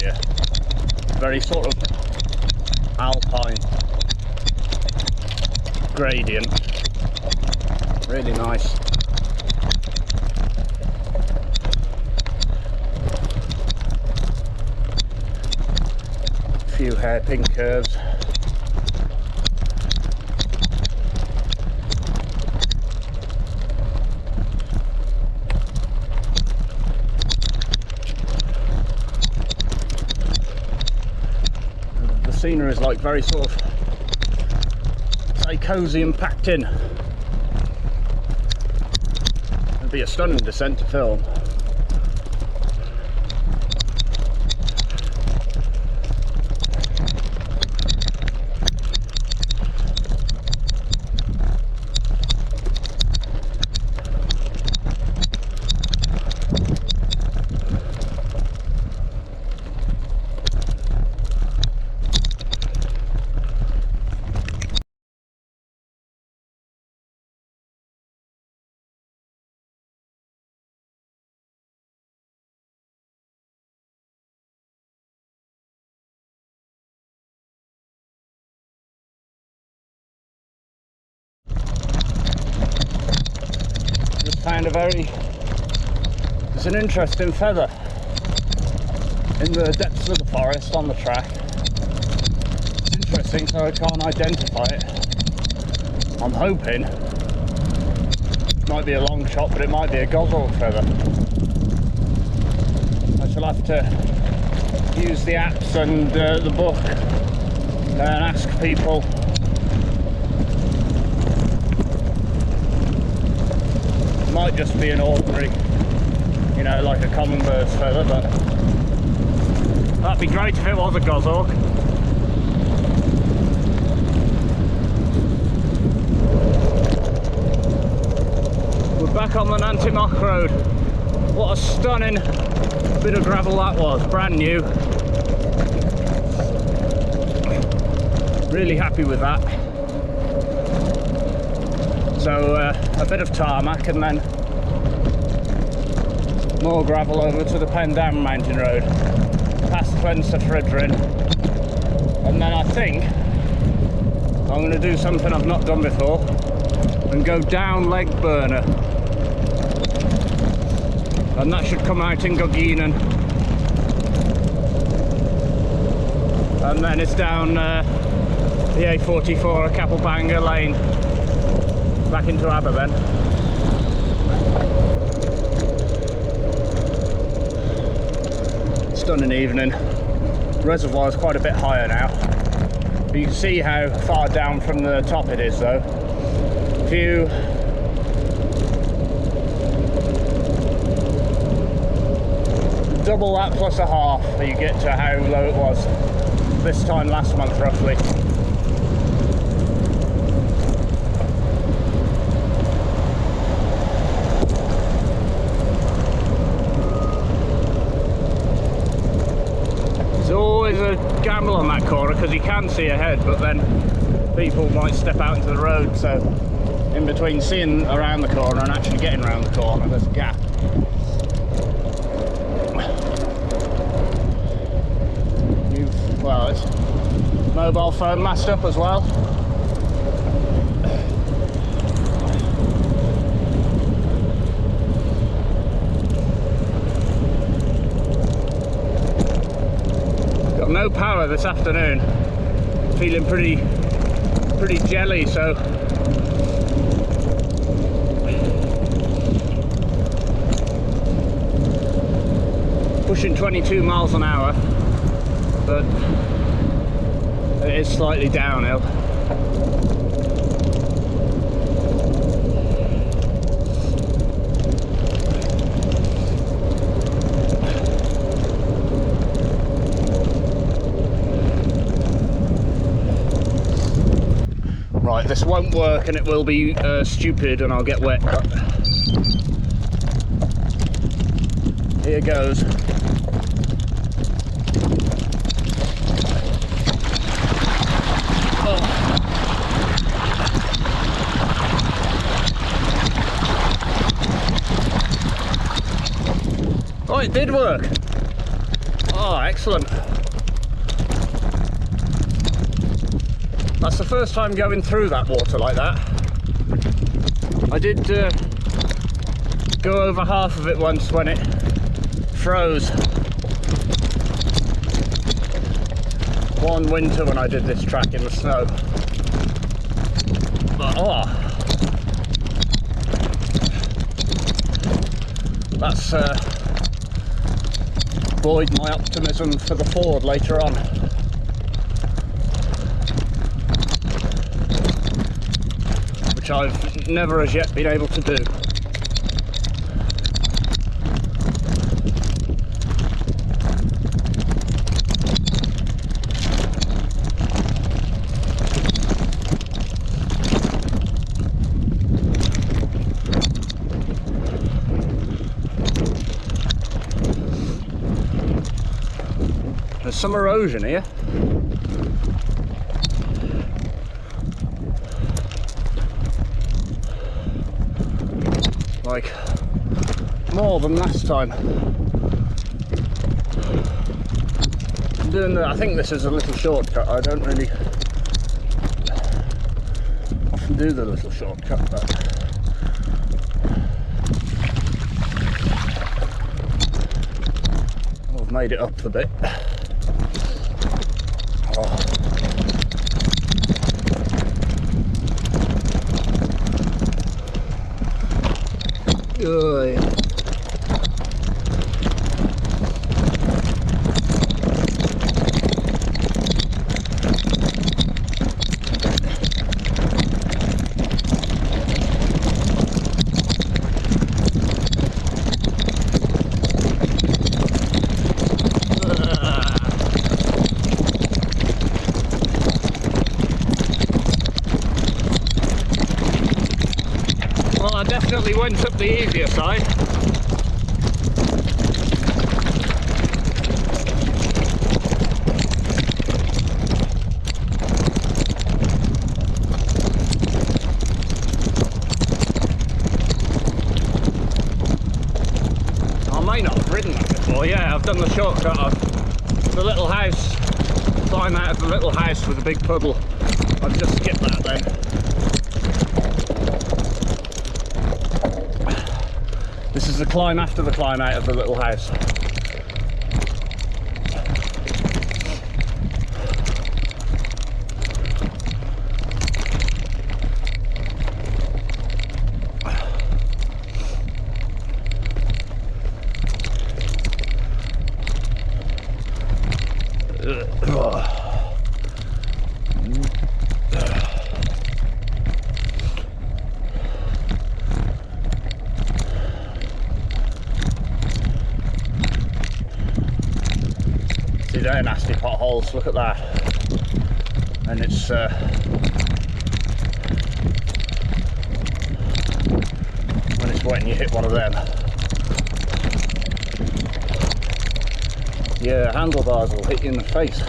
here. Very sort of alpine gradient. Really nice. A few hairpin curves. The scenery is like very sort of, say, cosy and packed in. It'd be a stunning descent to film. Found it's an interesting feather in the depths of the forest on the track. It's interesting, so I can't identify it. I'm hoping it might be a long shot, but it might be a goshawk feather. I shall have to use the apps and the book and ask people. Might just be an ordinary, you know, like a common bird's feather, but that'd be great if it was a goshawk. We're back on the Nant-y-moch road. What a stunning bit of gravel that was, brand new. Really happy with that. So a bit of tarmac and then more gravel over to the Pendam mountain road, past Fredrin, and then I think I'm going to do something I've not done before and go down Leg Burner, and that should come out in Gogeenan, and then it's down the A44 at Capelbanger Lane back into Aber then. Stunning evening. The reservoir is quite a bit higher now. But you can see how far down from the top it is though. If you double that plus a half, you get to how low it was this time last month roughly. A gamble on that corner because you can see ahead, but then people might step out into the road, so in between seeing around the corner and actually getting around the corner there's a gap. Well, it's mobile phone mast up as well. No power this afternoon, feeling pretty jelly, so pushing 22 miles an hour, but it is slightly downhill. Right, this won't work and it will be stupid and I'll get wet, but here goes. Oh, it did work. Oh, excellent. That's the first time going through that water like that. I did go over half of it once when it froze. One winter when I did this track in the snow. But that's buoyed my optimism for the ford later on. Which I've never as yet been able to do. There's some erosion here. Like more than last time. I'm doing the, I think this is a little shortcut. I don't really often do the little shortcut, but I've made it up a bit. Oh. Good. Well, I definitely went up the easier side. I may not have ridden that before. Yeah, I've done the shortcut of the little house, climb out of the little house with a big puddle. I've just skipped that then. This is the climb after the climb out of the little house. They're nasty potholes, look at that. And it's when it's wet and you hit one of them, your handlebars will hit you in the face.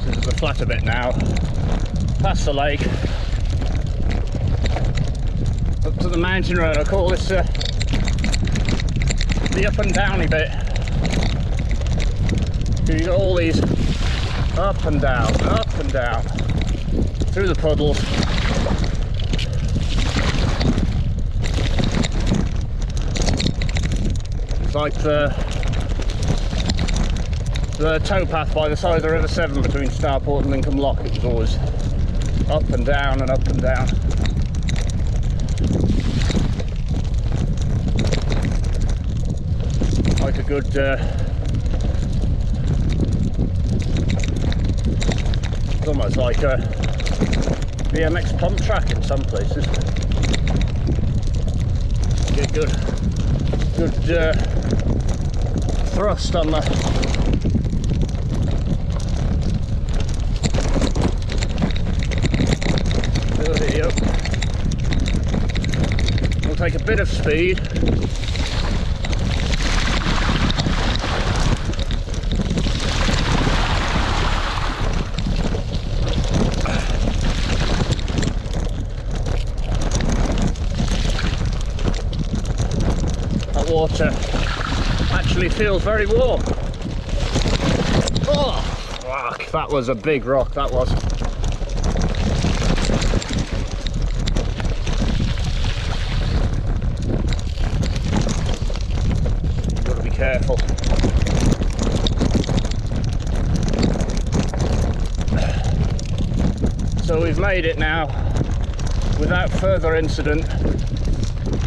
This is the flatter bit now. Past the lake, up to the mountain road. I call this the up and downy bit. You got all these up and down, through the puddles. It's like the towpath by the side of the River Severn between Starport and Lincoln Lock. It was always up and down and up and down. Like a good it's almost like a BMX pump track in some places. You get good thrust on the We'll take a bit of speed. water actually feels very warm. Oh, fuck, that was a big rock, that was. Gotta be careful. So we've made it now without further incident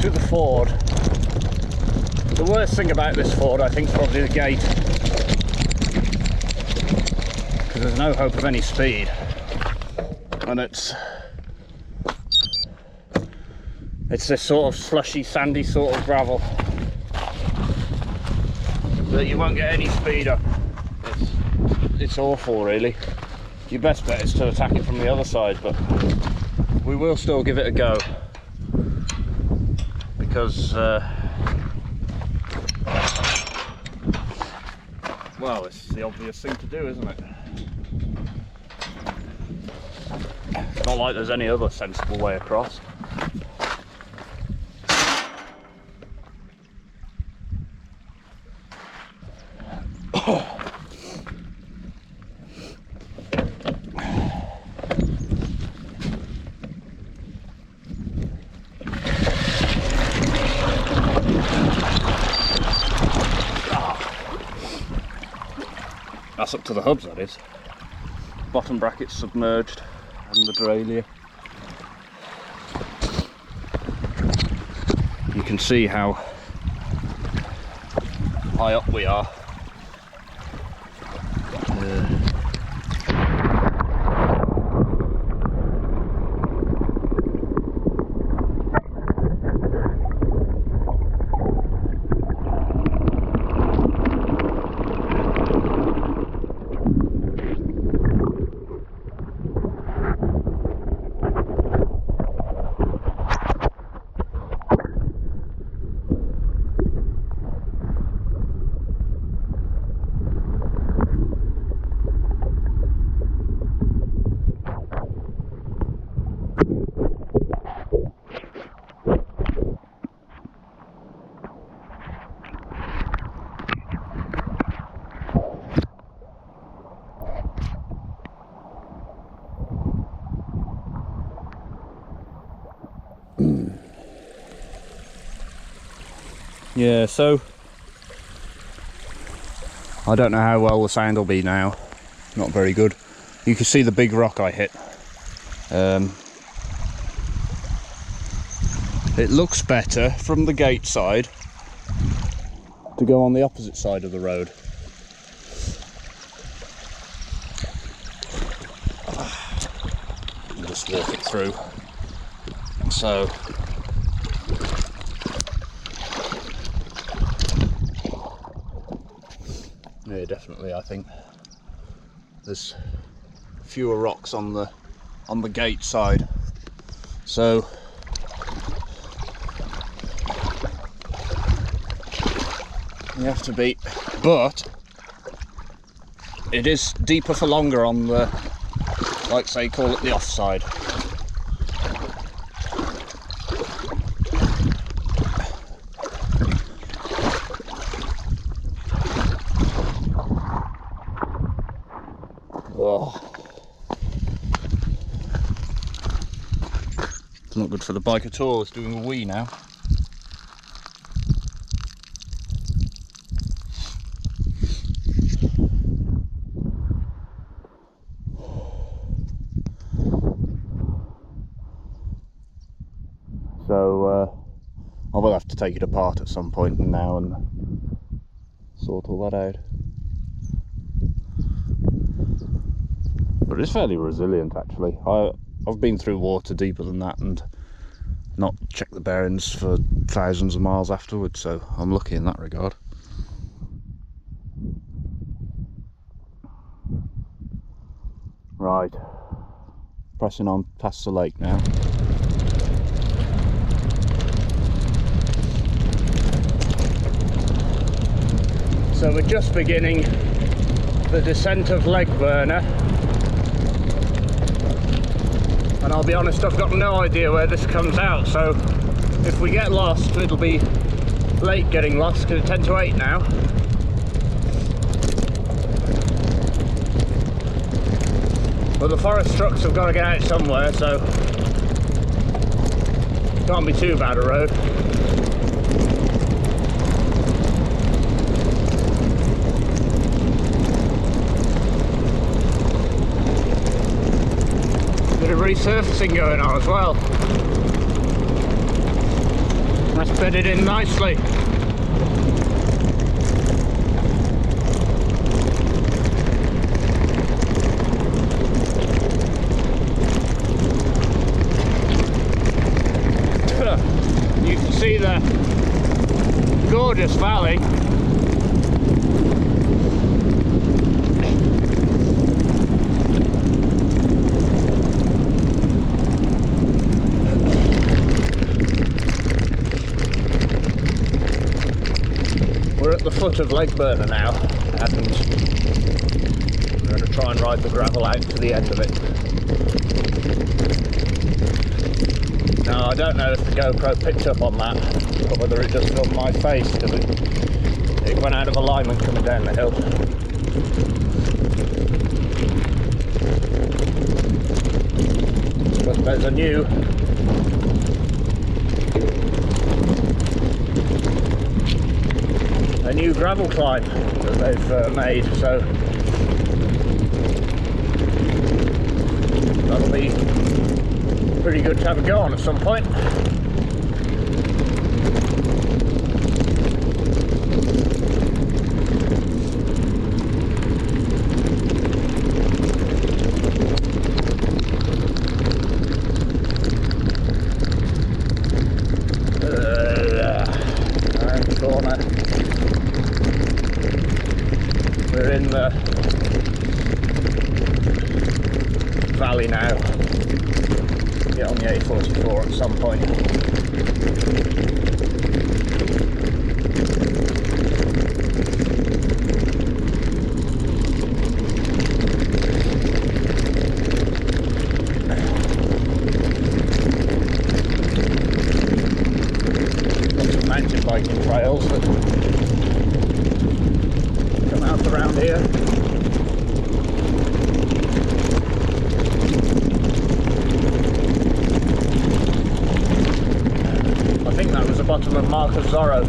to the ford. The worst thing about this ford, I think, is probably the gate, because there's no hope of any speed, and it's this sort of slushy, sandy sort of gravel that you won't get any speed up. It's awful, really. Your best bet is to attack it from the other side, but we will still give it a go, because well, it's the obvious thing to do, isn't it? It's not like there's any other sensible way across. That's up to the hubs, that is. Bottom bracket's submerged and the derailleur. You can see how high up we are. Yeah, so I don't know how well the sound will be now. Not very good. You can see the big rock I hit. It looks better from the gate side to go on the opposite side of the road. I'll just walk it through. So yeah, definitely, I think there's fewer rocks on the gate side, so you have to be, but it is deeper for longer on the, like say, call it the offside. Oh. It's not good for the bike at all, it's doing a wee now. So I will have to take it apart at some point now and sort all that out. But it's fairly resilient, actually. I've been through water deeper than that and not checked the bearings for thousands of miles afterwards, so I'm lucky in that regard. Right, pressing on past the lake now. So we're just beginning the descent of Legburner, and I'll be honest, I've got no idea where this comes out, so if we get lost it'll be late getting lost because it's 10 to 8 now. But the forest trucks have got to get out somewhere, so can't be too bad a road. Bit of resurfacing going on as well. That's bedded in nicely. You can see the gorgeous valley. We're at the foot of Lake Burner now, and we're going to try and ride the gravel out to the end of it. Now, I don't know if the GoPro picked up on that, or whether it just filmed my face, because it went out of alignment coming down the hill. But there's a new gravel climb that they've made, so that'll be pretty good to have a go on at some point. Around the corner. We're in the valley now. Get on the A44 at some point. Lots of mountain biking trails that come out around here. I think that was the bottom of Mark of Zorro.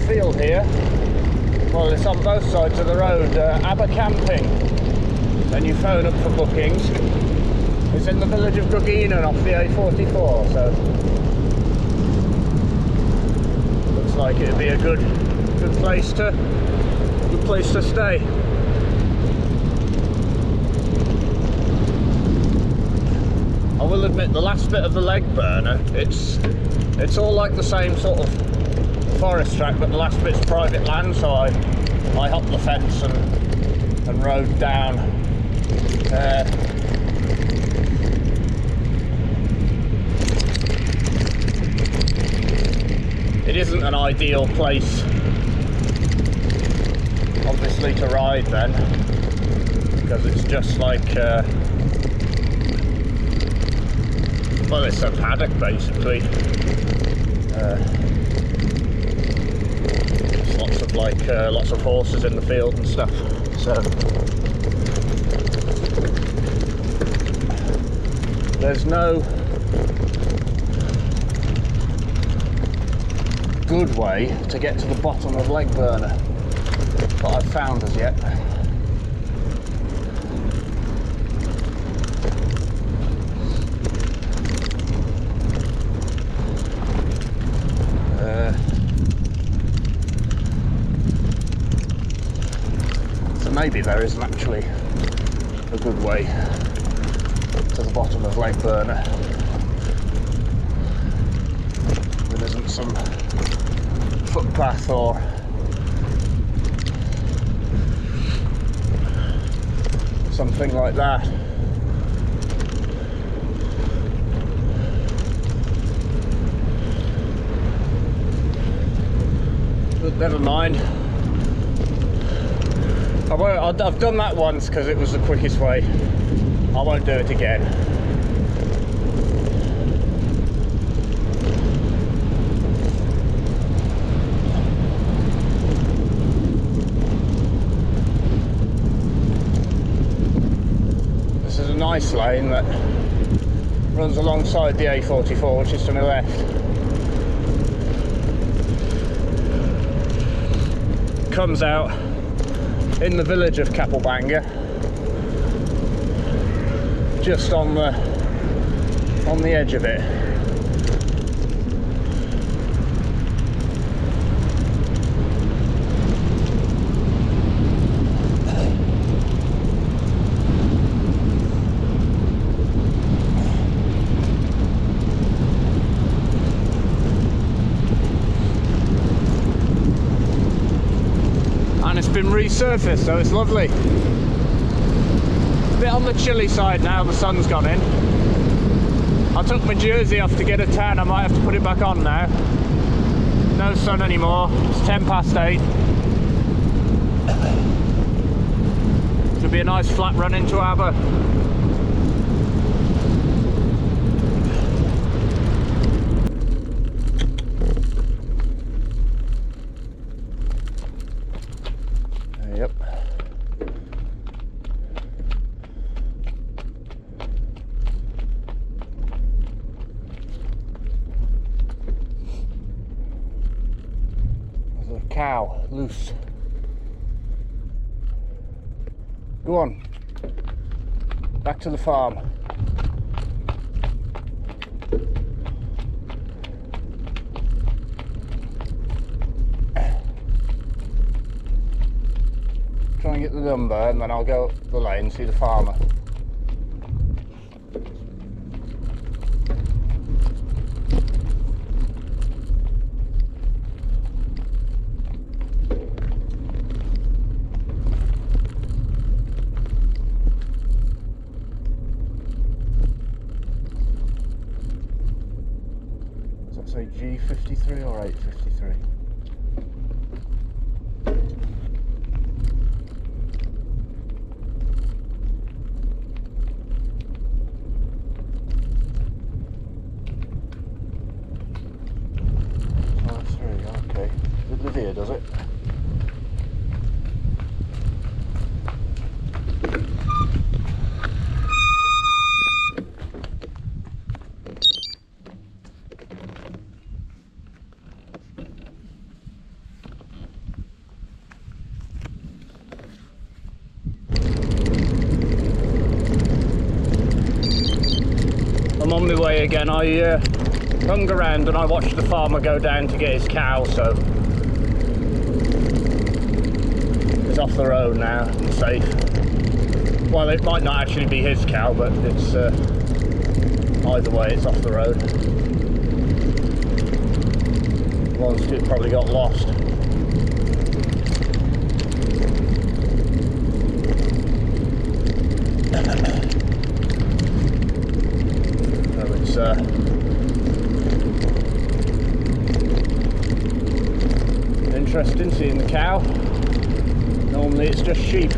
Field here. Well, it's on both sides of the road. Aber Camping. Then you phone up for bookings. It's in the village of Guggeenen off the A44, so looks like it'd be a good place to stay. I will admit, the last bit of the Leg Burner, it's all like the same sort of forest track, but the last bit's private land, so I hopped the fence and rode down. It isn't an ideal place, obviously, to ride then, because it's just like well, it's a paddock basically. Lots of horses in the field and stuff, so there's no good way to get to the bottom of Leg Burner that I've found as yet. maybe there isn't actually a good way to the bottom of Lake Burner. There isn't some footpath or something like that. But never mind. I've done that once because it was the quickest way. I won't do it again. This is a nice lane that runs alongside the A44, which is to my left. Comes out in the village of Capelbanga, just on the edge of it. And it's been resurfaced, so it's lovely. A bit on the chilly side now, the sun's gone in. I took my jersey off to get a tan, I might have to put it back on now. No sun anymore, it's 8:10. It'll be a nice flat run into harbour. Yep. There's a cow loose. Go on. Back to the farm. Try and get the number and then I'll go up the lane and see the farmer. Does that say G53 or 853? Okay, it live here, does it? I'm on my way again. I hung around and I watched the farmer go down to get his cow, so it's off the road now and safe. Well, it might not actually be his cow, but it's either way, it's off the road. Once it probably got lost. So it's interesting seeing the cow. Normally it's just sheep.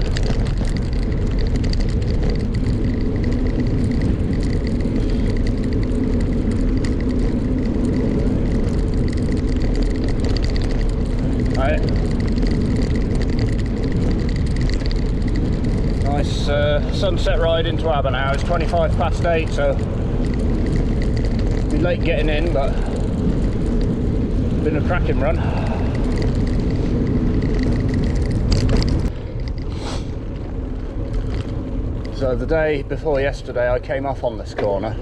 Right. Nice sunset ride into harbour now. It's 8:25, so be late getting in, but it's been a cracking run. So the day before yesterday I came off on this corner.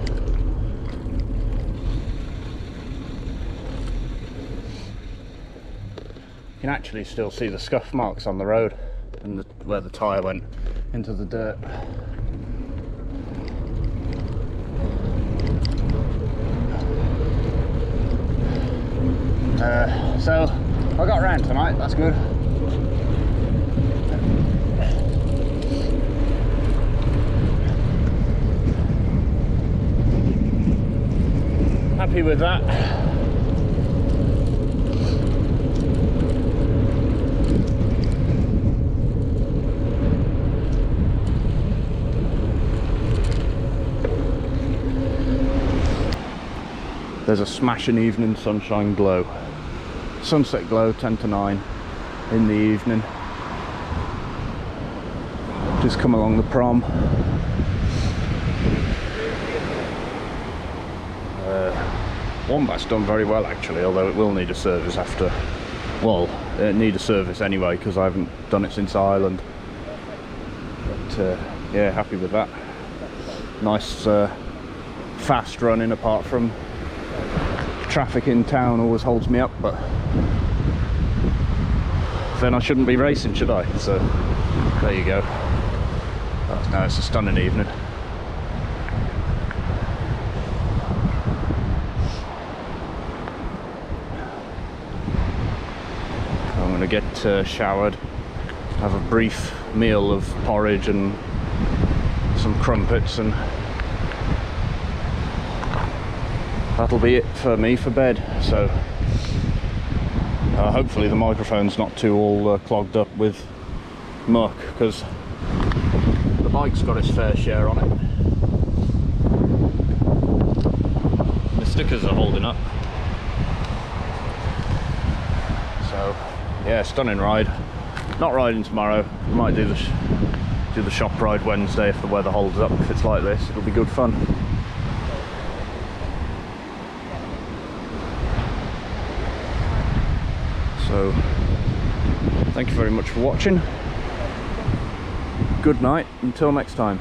You can actually still see the scuff marks on the road, and the where the tyre went into the dirt. So I got round tonight, that's good. Happy with that. There's a smashing evening sunshine glow. Sunset glow, 10 to 9 in the evening. Just come along the prom. Wombat's done very well actually, although it will need a service after. Well, it need a service anyway because I haven't done it since Ireland. But yeah, happy with that. Nice fast running, apart from traffic in town always holds me up, but then I shouldn't be racing, should I? So there you go. No, it's a stunning evening. I'm going to get showered, have a brief meal of porridge and some crumpets, and that'll be it for me for bed. So hopefully the microphone's not too all clogged up with muck, because the bike's got its fair share on it. The stickers are holding up. So yeah, stunning ride. Not riding tomorrow. Might do the shop ride Wednesday if the weather holds up. If it's like this, it'll be good fun. So thank you very much for watching. Good night, until next time.